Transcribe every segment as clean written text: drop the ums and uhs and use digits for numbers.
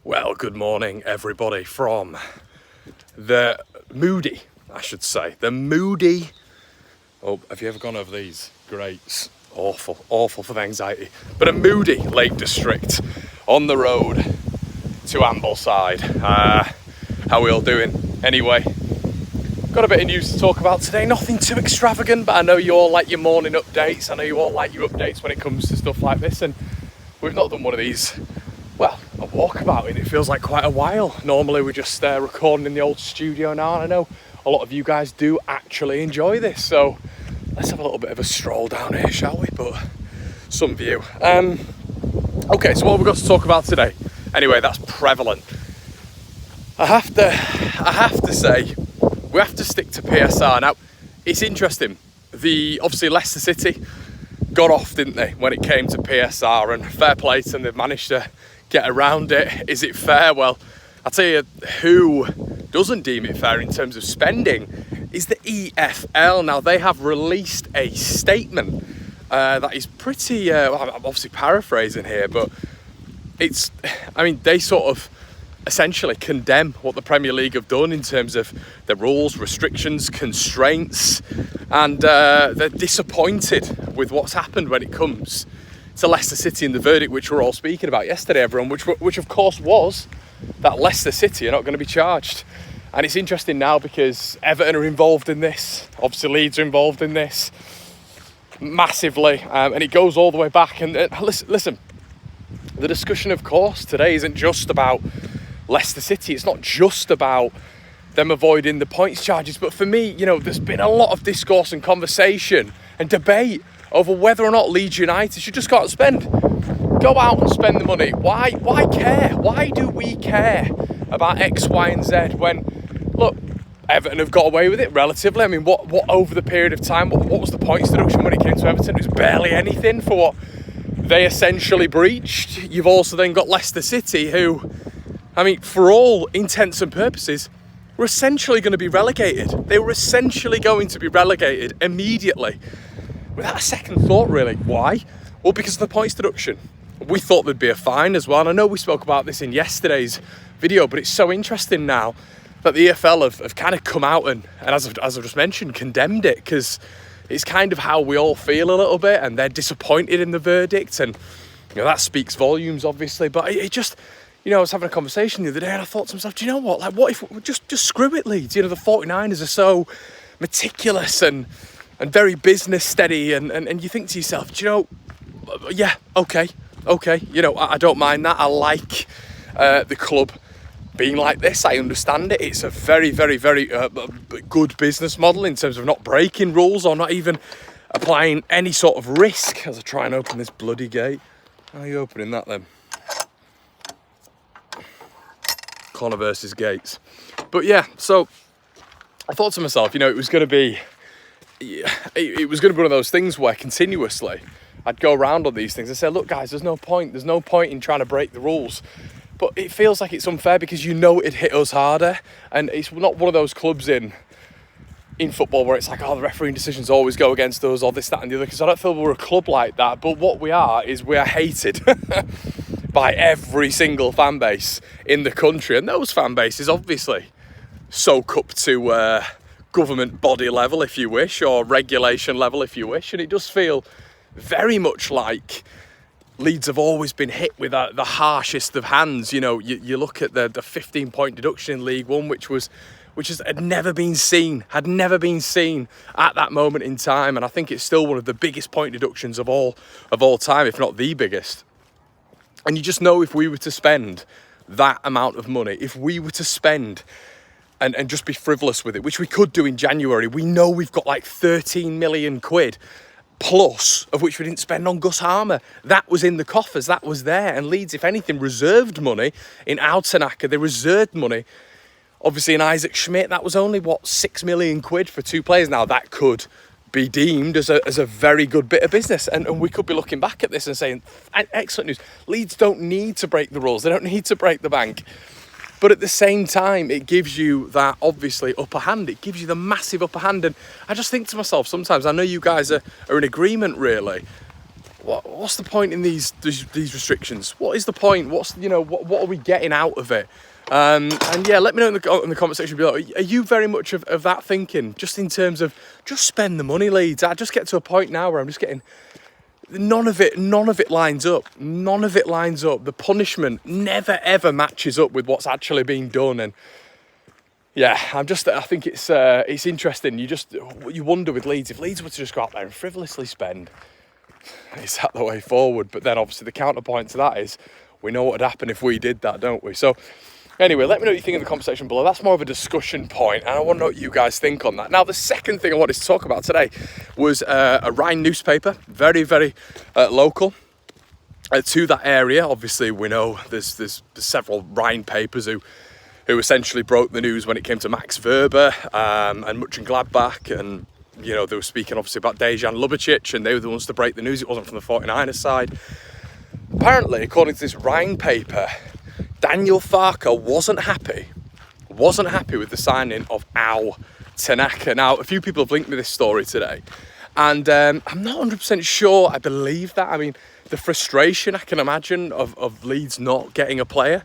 Well, good morning, everybody, from the moody, I should say, the moody. Oh, have you ever gone over these? Great. Awful for the anxiety. But a moody Lake District on the road to Ambleside. How we all doing? Anyway, got a bit of news to talk about today. Nothing too extravagant, but I know you all like your morning updates. I know you all like your updates when it comes to stuff like this, and we've not done one of these. Well, a walkabout in it feels like quite a while. Normally we're just recording in the old studio now, and I know a lot of you guys do actually enjoy this, so let's have a little bit of a stroll down here, shall we? But some view. Okay, so what we've got to talk about today. Anyway, that's prevalent. I have to say, we have to stick to PSR. Now, it's interesting. Obviously Leicester City got off, didn't they, when it came to PSR, and fair play to them, they've managed to get around it. Is it fair? Well, I'll tell you who doesn't deem it fair in terms of spending is the EFL. Now, they have released a statement that is pretty, well, I'm obviously paraphrasing here, but they sort of essentially condemn what the Premier League have done in terms of the rules, restrictions, constraints, and they're disappointed with what's happened when it comes to Leicester City and the verdict which we're all speaking about yesterday, everyone, which of course was that Leicester City are not going to be charged. And it's interesting now because Everton are involved in this, obviously Leeds are involved in this massively, and it goes all the way back. And listen, the discussion of course today isn't just about Leicester City, it's not just about them avoiding the points charges, but for me, there's been a lot of discourse and conversation and debate over whether or not Leeds United should just go out and spend. Go out and spend the money. Why care? Why do we care about X, Y and Z when, look, Everton have got away with it relatively. I mean, what over the period of time, what was the points deduction when it came to Everton? It was barely anything for what they essentially breached. You've also then got Leicester City who, for all intents and purposes, were essentially going to be relegated. They were essentially going to be relegated immediately. Without a second thought, really. Why? Well, because of the points deduction. We thought there'd be a fine as well. And I know we spoke about this in yesterday's video, but it's so interesting now that the EFL have kind of come out and as I've just mentioned, condemned it, because it's kind of how we all feel a little bit, and they're disappointed in the verdict, and that speaks volumes, obviously. But it just, I was having a conversation the other day, and I thought to myself, do you know what? Like, what if just screw it, Leeds? The 49ers are so meticulous and very business steady, and you think to yourself, yeah, okay, I don't mind that. I like the club being like this. I understand it. It's a very, very, very good business model in terms of not breaking rules or not even applying any sort of risk. As I try and open this bloody gate. How are you opening that then? Corner versus gates. But yeah, so I thought to myself, it was going to be one of those things where continuously I'd go around on these things and say, look guys, there's no point in trying to break the rules. But it feels like it's unfair because it'd hit us harder, and it's not one of those clubs in football where it's like, the refereeing decisions always go against us, or this, that and the other, because I don't feel we're a club like that. But what we are is we are hated by every single fan base in the country, and those fan bases obviously soak up to government body level, if you wish, or regulation level, if you wish. And it does feel very much like Leeds have always been hit with the harshest of hands. You look at the 15-point deduction in League One, which had never been seen at that moment in time, and I think it's still one of the biggest point deductions of all time, if not the biggest. And you just know, if we were to spend that amount of money, if we were to spend and just be frivolous with it, which we could do in January, we know we've got like 13 million quid plus, of which we didn't spend on Gus Harmer. That was in the coffers, that was there. And Leeds, if anything, reserved money in Altanaka. They reserved money, obviously, in Isaac Schmidt. That was only, 6 million quid for 2 players. Now, that could be deemed as a very good bit of business. And we could be looking back at this and saying, excellent news. Leeds don't need to break the rules. They don't need to break the bank. But at the same time, it gives you that, obviously, upper hand. It gives you the massive upper hand. And I just think to myself sometimes, I know you guys are in agreement, really. what's the point in these restrictions? What is the point? What's, you know, what are we getting out of it? And yeah, let me know in the comment section below. Are you very much of that thinking? Just in terms of just spend the money, Leeds. I just get to a point now where I'm just getting none of it lines up. None of it lines up. The punishment never ever matches up with what's actually being done. And yeah, I think it's interesting. You wonder with Leeds, if Leeds were to just go out there and frivolously spend, is that the way forward? But then obviously the counterpoint to that is we know what would happen if we did that, don't we? So anyway, let me know what you think in the comment section below. That's more of a discussion point, and I want to know what you guys think on that. Now, the second thing I wanted to talk about today was a Rhine newspaper, very, very local to that area. Obviously, we know there's several Rhine papers who essentially broke the news when it came to Max Verber and Mönchengladbach, and you know, they were speaking obviously about Dejan Ljubicic, and they were the ones to break the news. It wasn't from the 49ers side. Apparently, according to this Rhine paper, Daniel Farke wasn't happy with the signing of Al Tanaka. Now, a few people have linked me this story today, and I'm not 100% sure I believe that. I mean, the frustration I can imagine of Leeds not getting a player,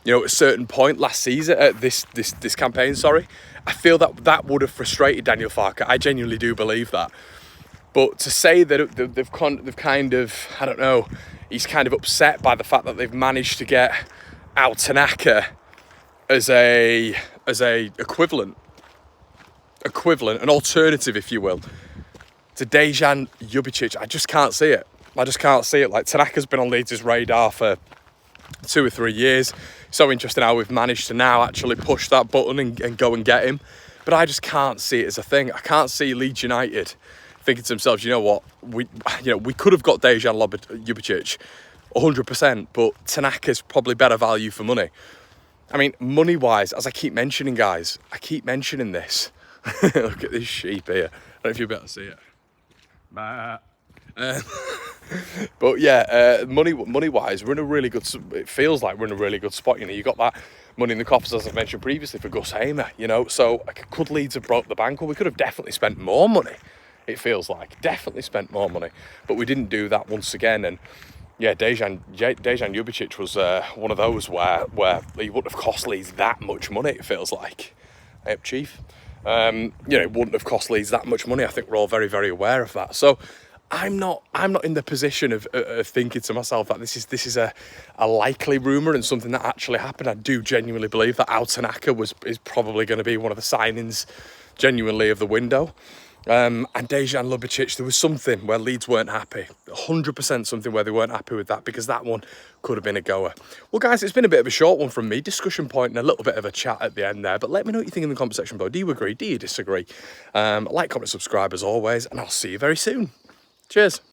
you know, at a certain point last season, this campaign, sorry, I feel that would have frustrated Daniel Farke. I genuinely do believe that. But to say that they've kind of, I don't know, he's kind of upset by the fact that they've managed to get Al Tanaka as a equivalent, an alternative, if you will, to Dejan Ljubicic, I just can't see it. Like, Tanaka's been on Leeds' radar for 2 or 3 years. So interesting how we've managed to now actually push that button and go and get him. But I just can't see it as a thing. I can't see Leeds United thinking to themselves, you know what, we could have got Dejan Ljubicic 100%, but Tanaka's probably better value for money. I mean, money-wise, as I keep mentioning, guys, this. Look at this sheep here. I don't know if you'll be able to see it. But yeah, money-wise, we're in a really good. It feels like we're in a really good spot. You know, you got that money in the coffers, as I've mentioned previously, for Gus Hamer. You know, so could Leeds have broke the bank? Well, we could have definitely spent more money. It feels like definitely spent more money, but we didn't do that once again. And yeah, Dejan Ljubicic was one of those where he wouldn't have cost Leeds that much money. It feels like, hey, Chief. You know, it wouldn't have cost Leeds that much money. I think we're all very, very aware of that. So I'm not in the position of thinking to myself that this is a likely rumour and something that actually happened. I do genuinely believe that Al Tanaka is probably going to be one of the signings genuinely of the window. And Dejan Ljubicic, there was something where Leeds weren't happy. 100% something where they weren't happy with that, because that one could have been a goer. Well, guys, it's been a bit of a short one from me. Discussion point and a little bit of a chat at the end there. But let me know what you think in the comment section below. Do you agree? Do you disagree? Like, comment, subscribe as always. And I'll see you very soon. Cheers.